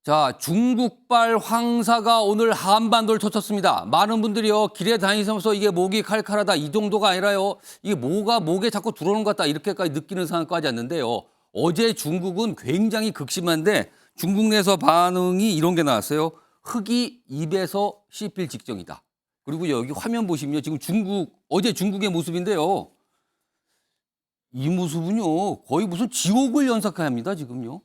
자, 중국발 황사가 오늘 한반도를 터쳤습니다. 많은 분들이요, 길에 다니면서 이게 목이 칼칼하다 이 정도가 아니라요. 이게 뭐가 목에 자꾸 들어오는 것 같다 이렇게까지 느끼는 상황까지 왔는데요. 어제 중국은 굉장히 극심한데 중국 내에서 반응이 이런 게 나왔어요. 흙이 입에서 씹힐 직전이다. 그리고 여기 화면 보시면요. 지금 어제 중국의 모습인데요. 이 모습은요, 거의 무슨 지옥을 연상합니다, 지금요.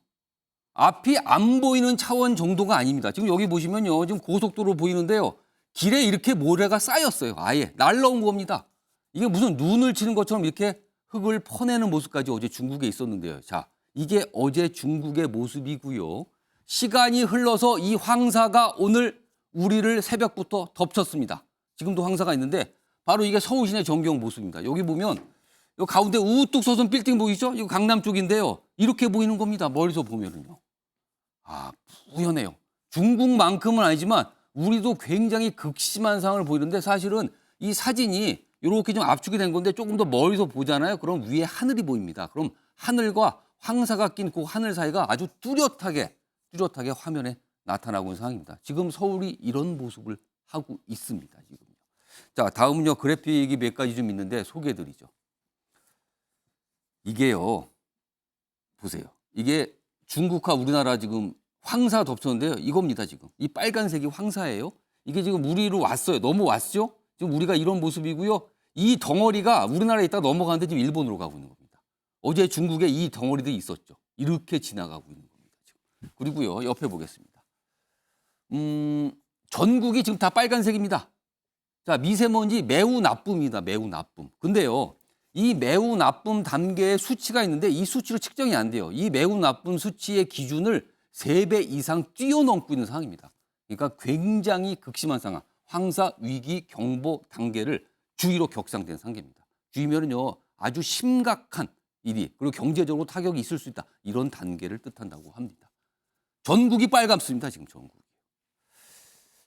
앞이 안 보이는 차원 정도가 아닙니다. 지금 여기 보시면요. 지금 고속도로 보이는데요. 길에 이렇게 모래가 쌓였어요. 아예 날라온 겁니다. 이게 무슨 눈을 치는 것처럼 이렇게 흙을 퍼내는 모습까지 어제 중국에 있었는데요. 자, 이게 어제 중국의 모습이고요. 시간이 흘러서 이 황사가 오늘 우리를 새벽부터 덮쳤습니다. 지금도 황사가 있는데 바로 이게 서울 시내 전경 모습입니다. 여기 보면 요 가운데 우뚝 솟은 빌딩 보이죠? 이거 강남 쪽인데요. 이렇게 보이는 겁니다. 멀리서 보면은요. 아, 뿌연해요. 중국만큼은 아니지만 우리도 굉장히 극심한 상황을 보이는데 사실은 이 사진이 이렇게 좀 압축이 된 건데 조금 더 멀리서 보잖아요. 그럼 위에 하늘이 보입니다. 그럼 하늘과 황사가 낀 그 하늘 사이가 아주 뚜렷하게 화면에 나타나고 있는 상황입니다. 지금 서울이 이런 모습을 하고 있습니다. 지금요. 자, 다음은요. 그래픽이 몇 가지 좀 있는데 소개해드리죠. 이게요. 보세요. 이게 중국과 우리나라 지금 황사 덮쳤는데요. 이겁니다, 지금. 이 빨간색이 황사예요. 이게 지금 우리로 왔어요. 넘어왔죠? 지금 우리가 이런 모습이고요. 이 덩어리가 우리나라에 있다 넘어가는데 지금 일본으로 가고 있는 겁니다. 어제 중국에 이 덩어리들이 있었죠. 이렇게 지나가고 있는 겁니다. 지금. 그리고요, 옆에 보겠습니다. 전국이 지금 다 빨간색입니다. 자, 미세먼지 매우 나쁨입니다. 매우 나쁨. 근데요. 이 매우 나쁨 단계의 수치가 있는데 이 수치로 측정이 안 돼요. 이 매우 나쁜 수치의 기준을 3배 이상 뛰어넘고 있는 상황입니다. 그러니까 굉장히 극심한 상황. 황사 위기 경보 단계를 주의로 격상된 상태입니다. 주의면은요 아주 심각한 일이 그리고 경제적으로 타격이 있을 수 있다. 이런 단계를 뜻한다고 합니다. 전국이 빨갛습니다. 지금 전국.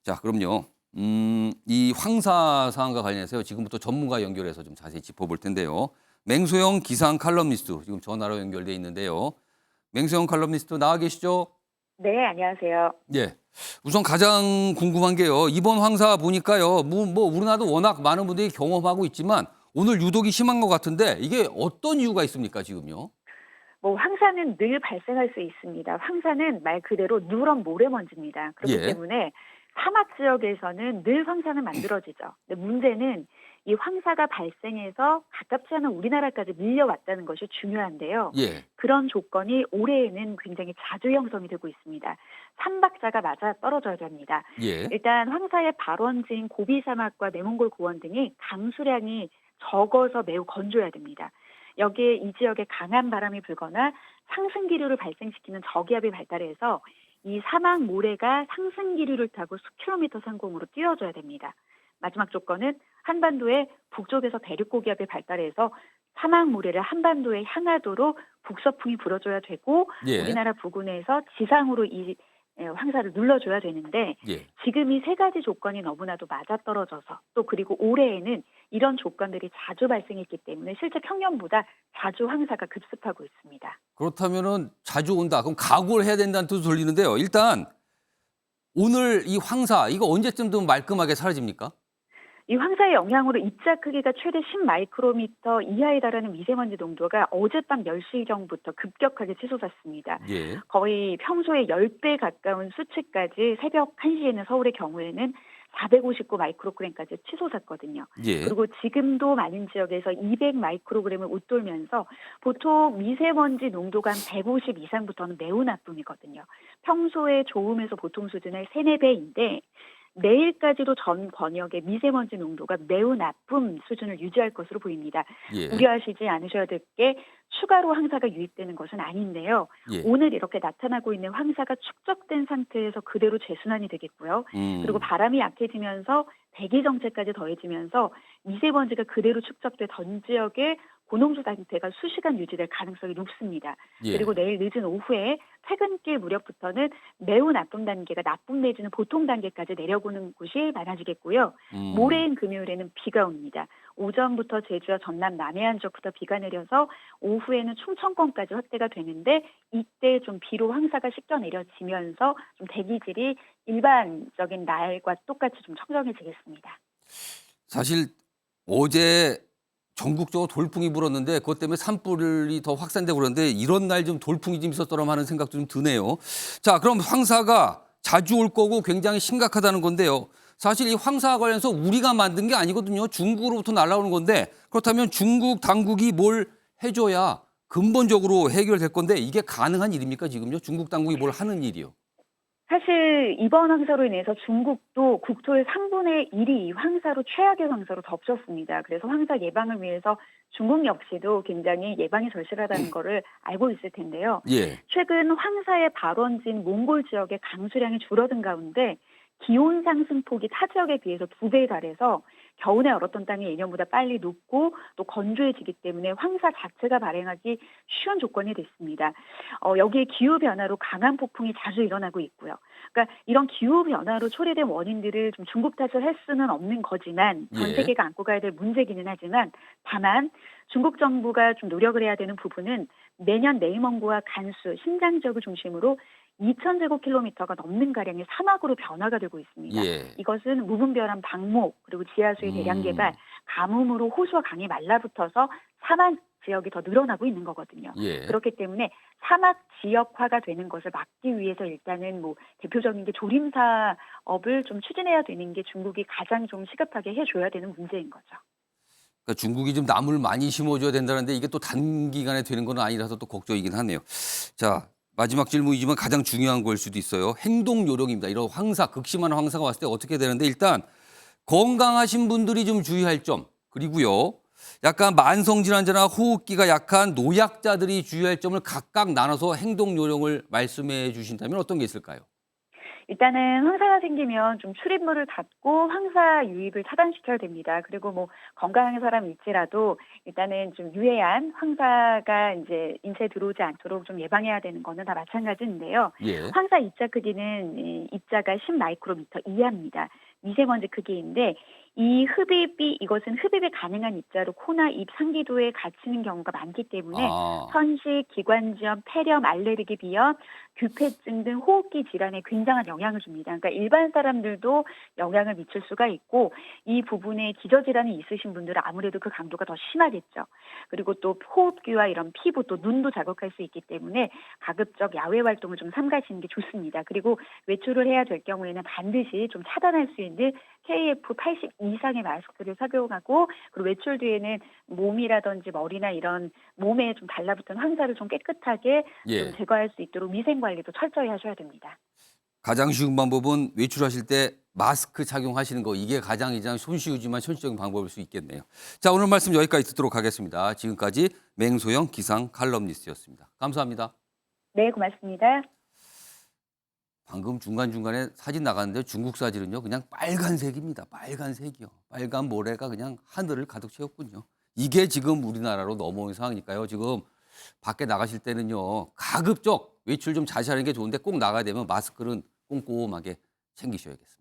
자, 그럼요. 이 황사 상황과 관련해서 지금부터 전문가 연결해서 좀 자세히 짚어볼 텐데요. 맹소영 기상 칼럼니스트 지금 전화로 연결돼 있는데요. 맹소영 칼럼니스트 나와 계시죠? 네, 안녕하세요. 예. 우선 가장 궁금한 게요. 이번 황사 보니까요. 우리나라도 워낙 많은 분들이 경험하고 있지만 오늘 유독이 심한 것 같은데 이게 어떤 이유가 있습니까, 지금요? 황사는 늘 발생할 수 있습니다. 황사는 말 그대로 누런 모래먼지입니다. 그렇기 예. 때문에 사막 지역에서는 늘 황사는 만들어지죠. 근데 문제는 이 황사가 발생해서 가깝지 않은 우리나라까지 밀려왔다는 것이 중요한데요. 예. 그런 조건이 올해에는 굉장히 자주 형성이 되고 있습니다. 삼박자가 맞아 떨어져야 됩니다. 예. 일단 황사의 발원지인 고비 사막과 내몽골 고원 등이 강수량이 적어서 매우 건조해야 됩니다. 여기에 이 지역에 강한 바람이 불거나 상승 기류를 발생시키는 저기압이 발달해서 이 사막 모래가 상승 기류를 타고 수킬로미터 상공으로 뛰어줘야 됩니다. 마지막 조건은 한반도의 북쪽에서 대륙고기압이 발달해서 사막 모래를 한반도에 향하도록 북서풍이 불어줘야 되고 예. 우리나라 부근에서 지상으로 이 황사를 눌러줘야 되는데 예. 지금 이 세 가지 조건이 너무나도 맞아떨어져서 또 그리고 올해에는 이런 조건들이 자주 발생했기 때문에 실제 평년보다 자주 황사가 급습하고 있습니다. 그렇다면은 자주 온다. 그럼 각오를 해야 된다는 뜻을 돌리는데요. 일단 오늘 이 황사 이거 언제쯤 좀 말끔하게 사라집니까? 이 황사의 영향으로 입자 크기가 최대 10마이크로미터 이하에 달하는 미세먼지 농도가 어젯밤 10시경부터 급격하게 치솟았습니다. 예. 거의 평소에 10배 가까운 수치까지 새벽 1시에는 서울의 경우에는 459 마이크로그램까지 치솟았거든요. 예. 그리고 지금도 많은 지역에서 200 마이크로그램을 웃돌면서 보통 미세먼지 농도가 한 150 이상부터는 매우 나쁨이거든요. 평소에 좋음에서 보통 수준의 3, 4배인데 내일까지도 전 권역의 미세먼지 농도가 매우 나쁨 수준을 유지할 것으로 보입니다. 예. 우려하시지 않으셔야 될 게 추가로 황사가 유입되는 것은 아닌데요. 예. 오늘 이렇게 나타나고 있는 황사가 축적된 상태에서 그대로 재순환이 되겠고요. 그리고 바람이 약해지면서 대기 정체까지 더해지면서 미세먼지가 그대로 축적돼 전 지역에 고농도 상태가 수시간 유지될 가능성이 높습니다. 예. 그리고 내일 늦은 오후에 퇴근길 무렵부터는 매우 나쁨 단계가 나쁨 내지는 보통 단계까지 내려오는 곳이 많아지겠고요. 모레인 금요일에는 비가 옵니다. 오전부터 제주와 전남 남해안 쪽부터 비가 내려서 오후에는 충청권까지 확대가 되는데 이때 좀 비로 황사가 씻겨 내려지면서 좀 대기질이 일반적인 날과 똑같이 좀 청정해지겠습니다. 사실 어제 전국적으로 돌풍이 불었는데 그것 때문에 산불이 더 확산되고 그러는데 이런 날 좀 돌풍이 좀 있었더라면 하는 생각도 좀 드네요. 자, 그럼 황사가 자주 올 거고 굉장히 심각하다는 건데요. 사실 이 황사 관련해서 우리가 만든 게 아니거든요. 중국으로부터 날아오는 건데 그렇다면 중국 당국이 뭘 해줘야 근본적으로 해결될 건데 이게 가능한 일입니까 지금요? 중국 당국이 뭘 하는 일이요? 사실 이번 황사로 인해서 중국도 국토의 3분의 1이 이 황사로 최악의 황사로 덮쳤습니다. 그래서 황사 예방을 위해서 중국 역시도 굉장히 예방이 절실하다는 거를 알고 있을 텐데요. 예. 최근 황사의 발원지인 몽골 지역의 강수량이 줄어든 가운데 기온 상승폭이 타 지역에 비해서 2배에 달해서 겨우내 얼었던 땅이 예년보다 빨리 녹고 또 건조해지기 때문에 황사 자체가 발행하기 쉬운 조건이 됐습니다. 여기에 기후 변화로 강한 폭풍이 자주 일어나고 있고요. 그러니까 이런 기후 변화로 초래된 원인들을 좀 중국 탓을 할 수는 없는 거지만 전 예. 세계가 안고 가야 될 문제기는 하지만 다만 중국 정부가 좀 노력을 해야 되는 부분은 매년 내일먼구와 간수, 신장 지역을 중심으로 2,000제곱킬로미터가 넘는 가량의 사막으로 변화가 되고 있습니다. 예. 이것은 무분별한 방목 그리고 지하수의 대량 개발, 가뭄으로 호수와 강이 말라붙어서 사막 지역이 더 늘어나고 있는 거거든요. 예. 그렇기 때문에 사막 지역화가 되는 것을 막기 위해서 일단은 뭐 대표적인 게 조림 사업을 좀 추진해야 되는 게 중국이 가장 좀 시급하게 해줘야 되는 문제인 거죠. 그러니까 중국이 좀 나무를 많이 심어줘야 된다는데 이게 또 단기간에 되는 건 아니라서 또 걱정이긴 하네요. 자, 마지막 질문이지만 가장 중요한 걸 수도 있어요. 행동 요령입니다. 이런 황사, 극심한 황사가 왔을 때 어떻게 되는데 일단 건강하신 분들이 좀 주의할 점 그리고요. 약간 만성질환자나 호흡기가 약한 노약자들이 주의할 점을 각각 나눠서 행동 요령을 말씀해 주신다면 어떤 게 있을까요? 일단은 황사가 생기면 좀 출입문을 닫고 황사 유입을 차단시켜야 됩니다. 그리고 뭐 건강한 사람일지라도 일단은 좀 유해한 황사가 이제 인체에 들어오지 않도록 좀 예방해야 되는 거는 다 마찬가지인데요. 예. 황사 입자 크기는 입자가 10마이크로미터 이하입니다. 미세먼지 크기인데 이 흡입이 이것은 흡입이 가능한 입자로 코나 입 상기도에 갇히는 경우가 많기 때문에 아, 선식, 기관지염, 폐렴, 알레르기, 비염, 규폐증 등 호흡기 질환에 굉장한 영향을 줍니다. 그러니까 일반 사람들도 영향을 미칠 수가 있고 이 부분에 기저질환이 있으신 분들은 아무래도 그 강도가 더 심하겠죠. 그리고 또 호흡기와 이런 피부 또 눈도 자극할 수 있기 때문에 가급적 야외 활동을 좀 삼가시는 게 좋습니다. 그리고 외출을 해야 될 경우에는 반드시 좀 차단할 수 있는 KF80 이상의 마스크를 착용하고 그리고 외출 뒤에는 몸이라든지 머리나 이런 몸에 좀 달라붙은 황사를 좀 깨끗하게 예. 좀 제거할 수 있도록 위생 관리도 철저히 하셔야 됩니다. 가장 쉬운 방법은 외출하실 때 마스크 착용하시는 거 이게 가장 손쉬우지만 현실적인 방법일 수 있겠네요. 자, 오늘 말씀 여기까지 듣도록 하겠습니다. 지금까지 맹소영 기상 칼럼니스트였습니다. 감사합니다. 네, 고맙습니다. 방금 중간중간에 사진 나갔는데 중국 사진은요. 그냥 빨간색입니다. 빨간색이요. 빨간 모래가 그냥 하늘을 가득 채웠군요. 이게 지금 우리나라로 넘어온 상황이니까요. 지금 밖에 나가실 때는요. 가급적 외출 좀 자제하는 게 좋은데 꼭 나가야 되면 마스크는 꼼꼼하게 챙기셔야겠습니다.